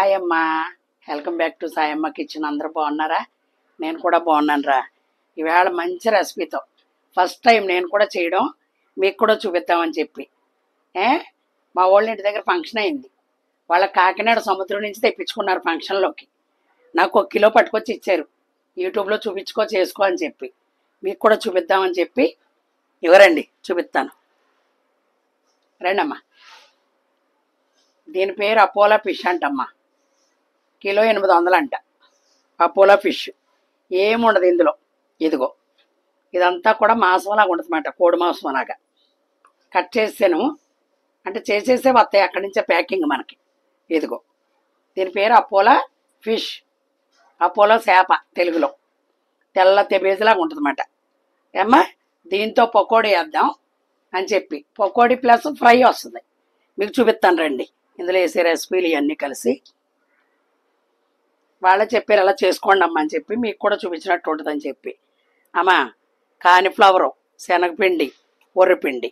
Hi అమ్మా, welcome back to Sayamma kitchen. అందరూ బాగున్నారా? నేను కూడా బాగున్నాను రా. ఈవేళ మంచి రెసిపీతో ఫస్ట్ టైం నేను కూడా చేయడం, మీకు కూడా చూపిద్దామని చెప్పి మా వాళ్ళ ఇంటి దగ్గర ఫంక్షన్ అయింది. వాళ్ళ కాకినాడ సముద్రం నుంచి తెప్పించుకున్నారు ఫంక్షన్లోకి. నాకు 1 కిలో పట్టుకొచ్చి ఇచ్చారు. యూట్యూబ్లో చేసుకో అని చెప్పి మీకు కూడా చూపిద్దామని చెప్పి ఇవ్వరండి, చూపిస్తాను రండి అమ్మా. దీని పేరు అపోలో ఫిష్ అంటమ్మా. కిలో 800 అంట అపోలో ఫిష్. ఏముండదు ఇందులో. ఇదిగో ఇదంతా కూడా మాంసంలాగా ఉంటుందన్నమాట, కోడి మాంసం లాగా. కట్ చేసాను అంటే చేసేసే వస్తాయి అక్కడి నుంచే ప్యాకింగ్ మనకి. ఇదిగో దీని పేరు అపోలో ఫిష్, అపోలో చేప తెలుగులో. తెల్ల తెబేజలాగా ఉంటుందన్నమాట. ఏమ్మా దీంతో పకోడీ వేద్దాం అని చెప్పి, పకోడీ ప్లస్ ఫ్రై వస్తుంది. మీకు చూపిస్తాను రండి. ఇందులో వేసే రెసిపీలు ఇవన్నీ కలిసి వాళ్ళే చెప్పారు ఎలా చేసుకోండి అమ్మ అని చెప్పి, మీకు కూడా చూపించినట్టు ఉంటుందని చెప్పి. అమ్మా కాలీఫ్లవరు, శనగపిండి, వరిపిండి,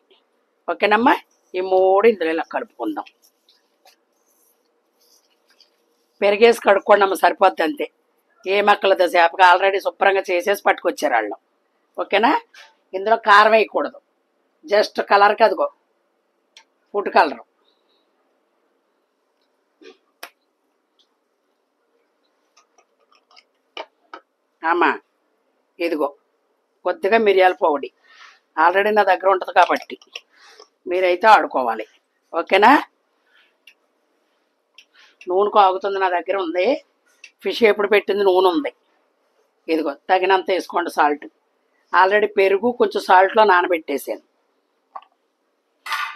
ఓకేనమ్మా. ఈ 3 ఇందులో ఇలా కలుపుకుందాం. పెరిగేసి కడుక్కోండి అమ్మ, సరిపోద్ది అంతే. ఏ మక్కలతో చేపగా ఆల్రెడీ శుభ్రంగా చేసేసి పట్టుకొచ్చారు వాళ్ళు, ఓకేనా. ఇందులో కారం వేయకూడదు, జస్ట్ కలర్కి అదిగో ఫుడ్ కలరు. అమ్మా ఇదిగో కొద్దిగా మిరియాల పొడి, ఆల్రెడీ నా దగ్గర ఉంటుంది కాబట్టి మీరైతే ఆడుకోవాలి, ఓకేనా. నూనె కాగుతుంది, నా దగ్గర ఉంది. ఫిష్ ఎప్పుడు పెట్టింది నూనె ఉంది. ఇదిగో తగినంత వేసుకోండి సాల్ట్. ఆల్రెడీ పెరుగు కొంచెం సాల్ట్లో నానబెట్టేసాను.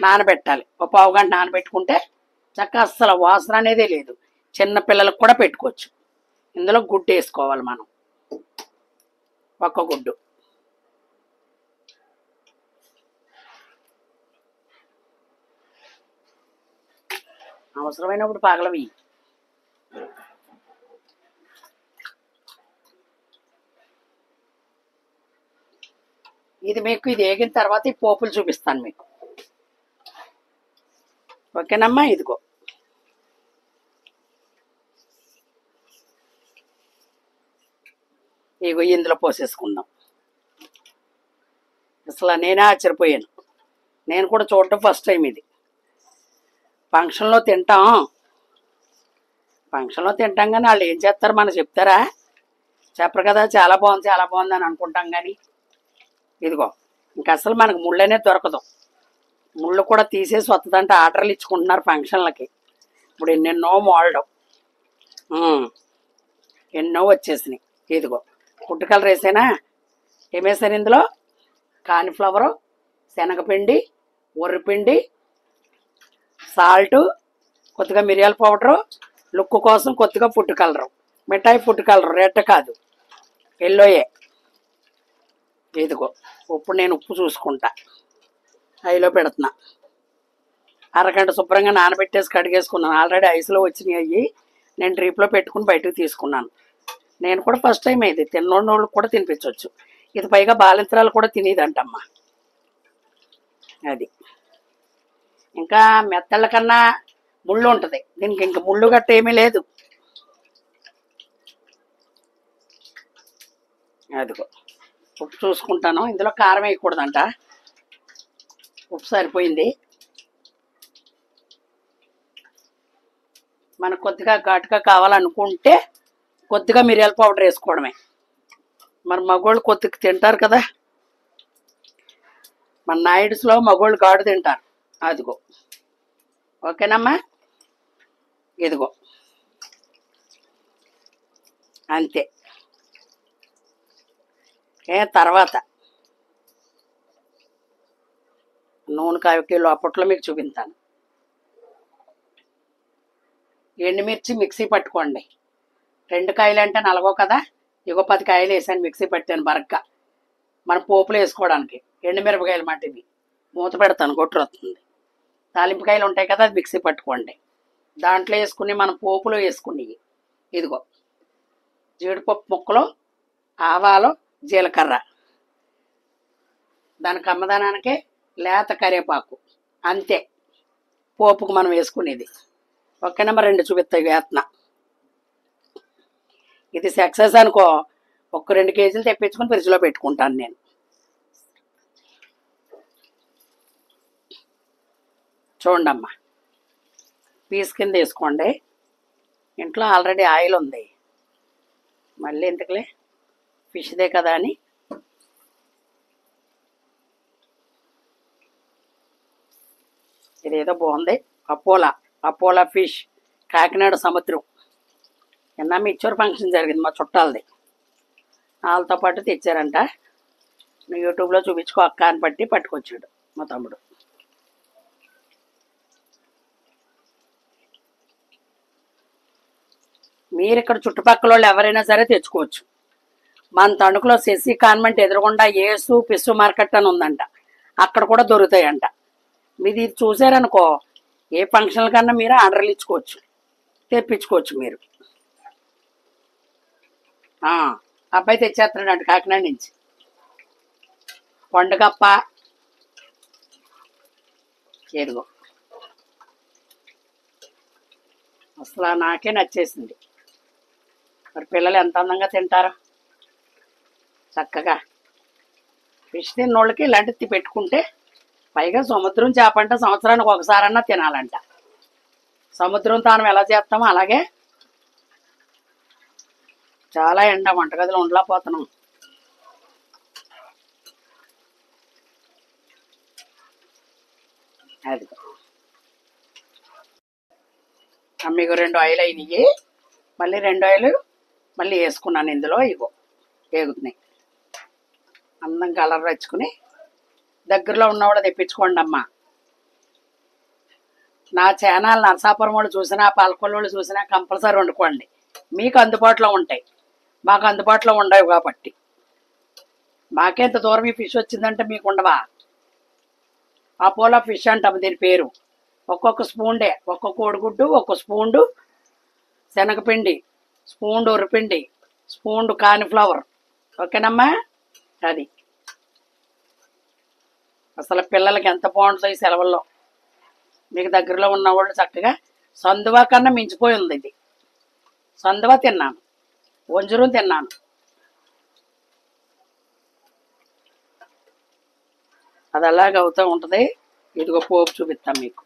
నానబెట్టాలి, ఒక 1/2 గంట నానబెట్టుకుంటే చక్కగా అస్సలు వాసన అనేదే లేదు. చిన్న పిల్లలకు కూడా పెట్టుకోవచ్చు. ఇందులో గుడ్డు వేసుకోవాలి మనం, 1 గుడ్డు. అవసరమైనప్పుడు పగలవి. ఇది మీకు ఇది వేగిన తర్వాత ఈ పోపులు చూపిస్తాను మీకు, ఓకేనమ్మా. ఇదిగో ఇగో ఇందులో పోసేసుకుందాం. అసలు నేనే ఆశ్చర్యపోయాను. నేను కూడా చూడటం ఫస్ట్ టైం ఇది. ఫంక్షన్లో తింటాం కానీ వాళ్ళు ఏం చేస్తారు మనకు చెప్తారా? చెప్పరు కదా. చాలా బాగుంది అని అనుకుంటాం కానీ ఇదిగో ఇంక అసలు మనకు ముళ్ళు అనేది దొరకదు. ముళ్ళు కూడా తీసేసి వస్తుందంటే ఆర్డర్లు ఇచ్చుకుంటున్నారు ఫంక్షన్లకి. ఇప్పుడు ఎన్నెన్నో మోడల్ ఎన్నో వచ్చేసినాయి. ఇదిగో ఫుడ్ కలర్ వేసానా. ఏమేసాను ఇందులో? కాలీఫ్లవరు, శనగపిండి, వరిపిండి, సాల్టు, కొద్దిగా మిరియాల పౌడరు, లుక్ కోసం కొద్దిగా ఫుడ్ కలరు, మిఠాయి ఫుడ్ కలరు, రెడ్ కాదు ఎల్లోయే. ఇదిగో ఇప్పుడు నేను ఉప్పు చూసుకుంటా, హైలో పెడుతున్నా. అరగంట శుభ్రంగా నానబెట్టేసి కడిగేసుకున్నాను. ఆల్రెడీ ఐస్లో వచ్చినాయి అవి. నేను డ్రీప్లో పెట్టుకుని బయటకు తీసుకున్నాను. నేను కూడా ఫస్ట్ టైం ఇది. తిన్నోళ్ళకి కూడా తినిపించవచ్చు. ఇది పైగా బాలింతరాలు కూడా తినేదంటమ్మా. అది ఇంకా మెత్తళ్ళ కన్నా ముళ్ళు ఉంటుంది దీనికి. ఇంక ముళ్ళు గట్ట ఏమీ లేదు. అదిగో ఉప్పు చూసుకుంటాను. ఇందులో కారం వేయకూడదంట, ఉప్పు సరిపోయింది. మనకు కొద్దిగా ఘాటుగా కావాలనుకుంటే కొద్దిగా మిరియాల పౌడర్ వేసుకోవడమే. మరి మగోళ్ళు కొద్దిగా తింటారు కదా, మన నాయుడుస్లో మగోళ్ళు ఘాటు తింటారు. అదిగో ఓకేనమ్మా. ఇదిగో అంతే. తర్వాత నూనె 1 కిలో అప్పట్లో మీకు చూపిస్తాను. ఎండుమిర్చి మిక్సీ పట్టుకోండి. 2 కాయలు అంటే 4 కదా. ఇగో 10 కాయలు వేసాను, మిక్సీ పట్టాను బరగ్గా. మనం పోపులు వేసుకోవడానికి. ఎండుమిరపకాయలు మాట ఇవి. మూత పెడతాను, గొట్టు వస్తుంది. తాలింపుకాయలు ఉంటాయి కదా, అది మిక్సీ పట్టుకోండి. దాంట్లో వేసుకుని మనం పోపులో వేసుకుని ఇదిగో జీడిపప్పు ముక్కలు, ఆవాలు, జీలకర్ర, దానికి అమ్మదానానికే లేత కరివేపాకు, అంతే పోపుకు మనం వేసుకునేది. ఓకేనమ్మా. 2 చూపిస్తాయి వేతన. ఇది సక్సెస్ అనుకో, ఒక 2 కేజీలు తెప్పించుకొని ఫ్రిడ్జ్లో పెట్టుకుంటాను నేను. చూడండమ్మా, పీస్ కింద వేసుకోండి. ఇంట్లో ఆల్రెడీ ఆయిల్ ఉంది, మళ్ళీ ఎందుకులే, ఫిష్దే కదా అని. ఇదేదో బాగుంది, అపోలా ఫిష్, కాకినాడ సముద్రం. నిన్న మీ ఇచ్చోరు ఫంక్షన్ జరిగింది మా చుట్టాలది, వాళ్ళతో పాటు తెచ్చారంట. నువ్వు యూట్యూబ్లో చూపించుకో అక్క అని బట్టి పట్టుకొచ్చాడు మా తమ్ముడు. మీరు ఇక్కడ చుట్టుపక్కల వాళ్ళు ఎవరైనా సరే తెచ్చుకోవచ్చు. మన తణుకులో శశి కాన్వెంట్ ఎదురుగుండా ఏసు పిస్సు మార్కెట్ అని ఉందంట, అక్కడ కూడా దొరుకుతాయంట. మీది ఇది చూసారనుకో, ఏ ఫంక్షన్ల కన్నా మీరు ఆర్డర్లు ఇచ్చుకోవచ్చు, తెప్పించుకోవచ్చు మీరు. అబ్బాయి తెచ్చేస్తున్నాడు కాకినాడ నుంచి. పండుగప్ప ఎదుగో, అసలు నాకే నచ్చేసింది. మరి పిల్లలు ఎంత అందంగా తింటారో. చక్కగా ఫిష్ తిన్నోళ్ళకి ఇలాంటివి పెట్టుకుంటే, పైగా సముద్రం చేప అంటే సంవత్సరానికి ఒకసారన్నా తినాలంట. సముద్రం తానం ఎలా చేస్తామో అలాగే. చాలా ఎండ, వంటగదిలో ఉండలేకపోతున్నాం. అది మీకు 2 ఆయిల్ అయినాయి, మళ్ళీ 2 ఆయిల్ మళ్ళీ వేసుకున్నాను ఇందులో. ఇగో వేగుతున్నాయి, అందం కలర్ తెచ్చుకుని. దగ్గరలో ఉన్నవాళ్ళు తెప్పించుకోండి అమ్మా. నా ఛానల్ నరసాపురం వాళ్ళు చూసినా, పాలకొల్లు వాళ్ళు చూసినా కంపల్సరీ వండుకోండి. మీకు అందుబాటులో ఉంటాయి, మాకు అందుబాటులో ఉండవు కాబట్టి. మాకేంత దూరం ఈ ఫిష్ వచ్చిందంటే మీకు ఉండవా? అపోలో ఫిష్ అంటాము దీని పేరు. ఒక్కొక్క స్పూన్డే, ఒక్కొక్క కోడిగుడ్డు, ఒక్కొక్క స్పూండు శనగపిండి, స్పూండు ఉర్రపిండి, స్పూండు కాన్ఫ్లవర్. ఓకేనమ్మా? అది అసలు పిల్లలకి ఎంత బాగుంటుందో ఈ సెలవుల్లో. మీకు దగ్గరలో ఉన్నవాళ్ళు చక్కగా, సందువా కన్నా మించిపోయి ఉంది ఇది. సందువా తిన్నాను, వంజరం తిన్నాను. అది అలాగే అవుతూ ఉంటుంది. ఇదిగో పోపు చూపిస్తాను మీకు.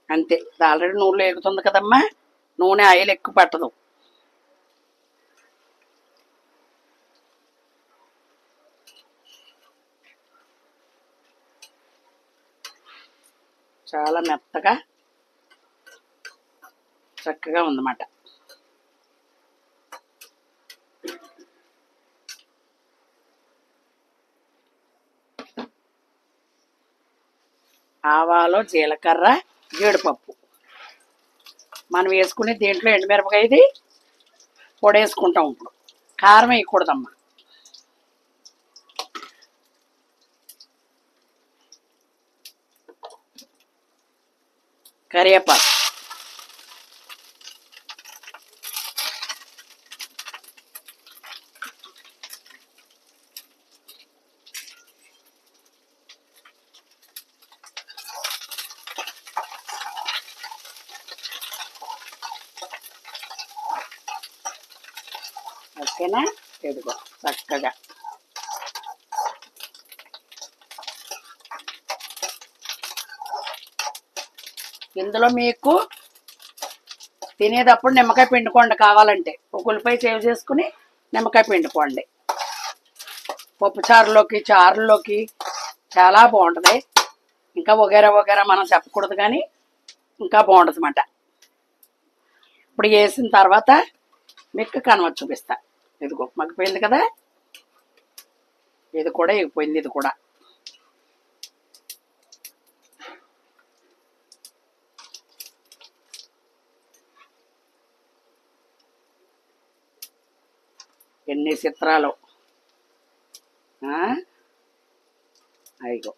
అంతే, ఆల్రెడీ నూనెలో ఎగుతుంది కదమ్మా, నూనె ఆయిల్ ఎక్కువ పట్టదు. చాలా మెత్తగా చక్కగా ఉందన్నమాట. ఆవాలు, జీలకర్ర, జీడిపప్పు మనం వేసుకుని దీంట్లో ఎండుమిరపకాయ ఇది పొడి వేసుకుంటాం. ఇప్పుడు కారం వేయకూడదమ్మా. కరివేపాకు, ఓకేనా? ఎదుగో చక్కగా. ఇందులో మీకు తినేటప్పుడు నిమ్మకాయ పిండుకోండి కావాలంటే. ఒక ఉల్లిపాయ సేవ్ చేసుకుని నిమ్మకాయ పిండుకోండి. పప్పుచారులోకి, చారుల్లోకి చాలా బాగుంటుంది. ఇంకా వగేరా మనం చెప్పకూడదు కానీ ఇంకా బాగుంటుంది అన్నమాట. ఇప్పుడు వేసిన తర్వాత మీకు కనవచ్చు చూపిస్తా. ఇదిగో మగ్గిపోయింది కదా, ఇది కూడా ఎగిపోయింది. ఇది కూడా ఎన్ని చిత్రాలు. అయ్యో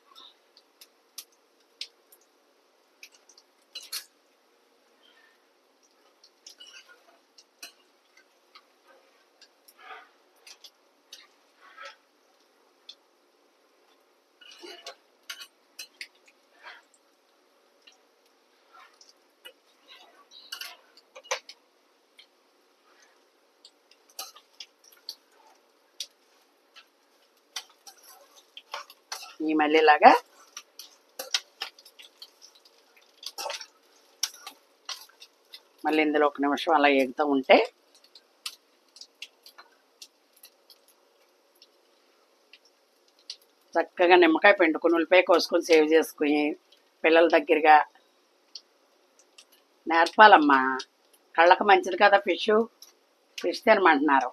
ఈ మళ్ళీ ఇలాగా మళ్ళీ ఇందులో ఒక నిమిషం అలా ఎగుతూ ఉంటే చక్కగా నిమ్మకాయ పిండుకొని ఉల్లిపాయ కోసుకొని సేవ్ చేసుకుని పిల్లల దగ్గరగా నేర్పాలమ్మా. కళ్ళకు మంచిది కదా ఫిష్ తినమంటున్నారు.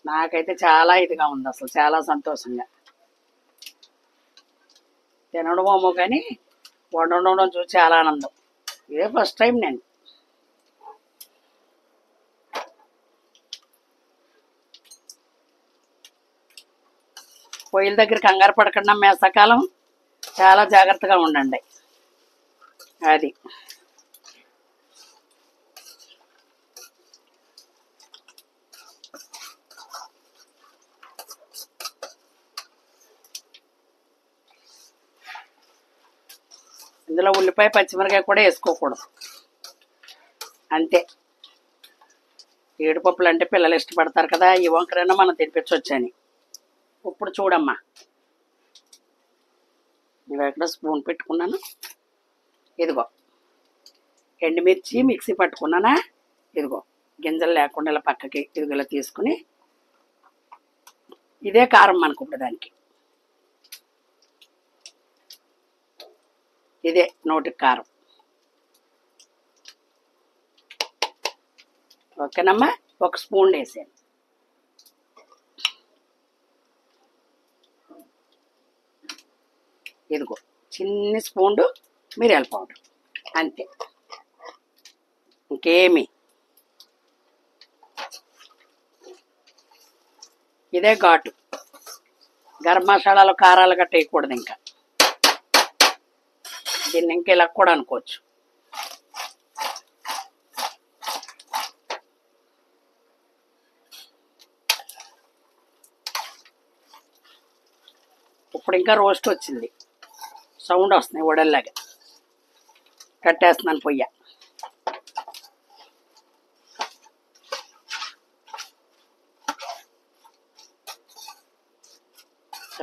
నాకైతే చాలా ఇదిగా ఉంది, అసలు చాలా సంతోషంగా. తినడమేమో కానీ వండడం చూసి చాలా ఆనందం. ఇదే ఫస్ట్ టైం నేను. పొయ్యిల దగ్గర కంగారు పడకుండా వేసవకాలం చాలా జాగ్రత్తగా ఉండండి. అది ఇందులో ఉల్లిపాయ పచ్చిమిరకాయ కూడా వేసుకోకూడదు, అంతే. ఏడుపప్పులు అంటే పిల్లలు ఇష్టపడతారు కదా, ఈ వంకరైనా మనం తినిపించవచ్చని. ఇప్పుడు చూడమ్మా, ఇవి ఎక్కడ స్పూన్ పెట్టుకున్నాను, ఇదిగో ఎండుమిర్చి మిక్సీ పట్టుకున్నానా, ఇదిగో గింజలు లేకుండా ఇలా పక్కకి ఇదిగో ఇలా తీసుకుని, ఇదే కారం మనకు ఇప్పుడు దానికి, ఇదే నోటికి కారం. ఓకేనమ్మా, ఒక స్పూన్ వేసాను. ఇదిగో చిన్న స్పూన్ మిరియాల పౌడర్, అంతే, ఇంకేమి. ఇదే ఘాటు. గరం మసాలాలు కారాలు గట్ట వేయకూడదు. ఇంకా దీన్ని ఇంకా ఇలా కూడా అనుకోవచ్చు. ఇప్పుడు ఇంకా రోస్ట్ వచ్చింది, సౌండ్ వస్తున్నాయి వడల్లాగా. కట్టేస్తున్నాను పొయ్య.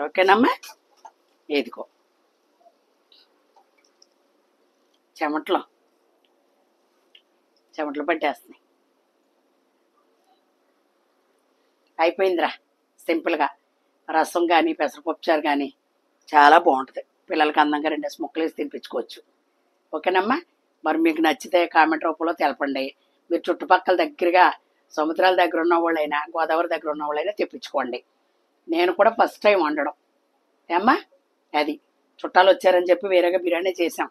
ఓకేనమ్మా, ఇదిగో చెమటలు పట్టేస్తున్నాయి. అయిపోయిందిరా, సింపుల్గా. రసం కానీ పెసరపప్పు చారు కానీ చాలా బాగుంటుంది. పిల్లలకి అందంగా 2 ముక్కలు వేసి తినిపించుకోవచ్చు. ఓకేనమ్మా, మరి మీకు నచ్చితే కామెంట్ రూపంలో తెలపండి. మీరు చుట్టుపక్కల దగ్గరగా సముద్రాల దగ్గర ఉన్న వాళ్ళైనా గోదావరి దగ్గర ఉన్న వాళ్ళైనా తెప్పించుకోండి. నేను కూడా ఫస్ట్ టైం వండడం ఏమ్మా. అది చుట్టాలు వచ్చారని చెప్పి వేరేగా బిర్యానీ చేసాం,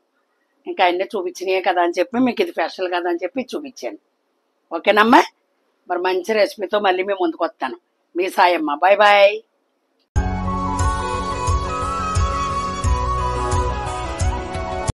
ఇంకా అన్నీ చూపించినాయే కదా అని చెప్పి మీకు ఇది స్పెషల్ కదా అని చెప్పి చూపించాను. ఓకేనమ్మా, మరి మంచి రెసిపీతో మళ్ళీ మేము ముందుకు వస్తాను. మీ సాయమ్మ. Bye bye.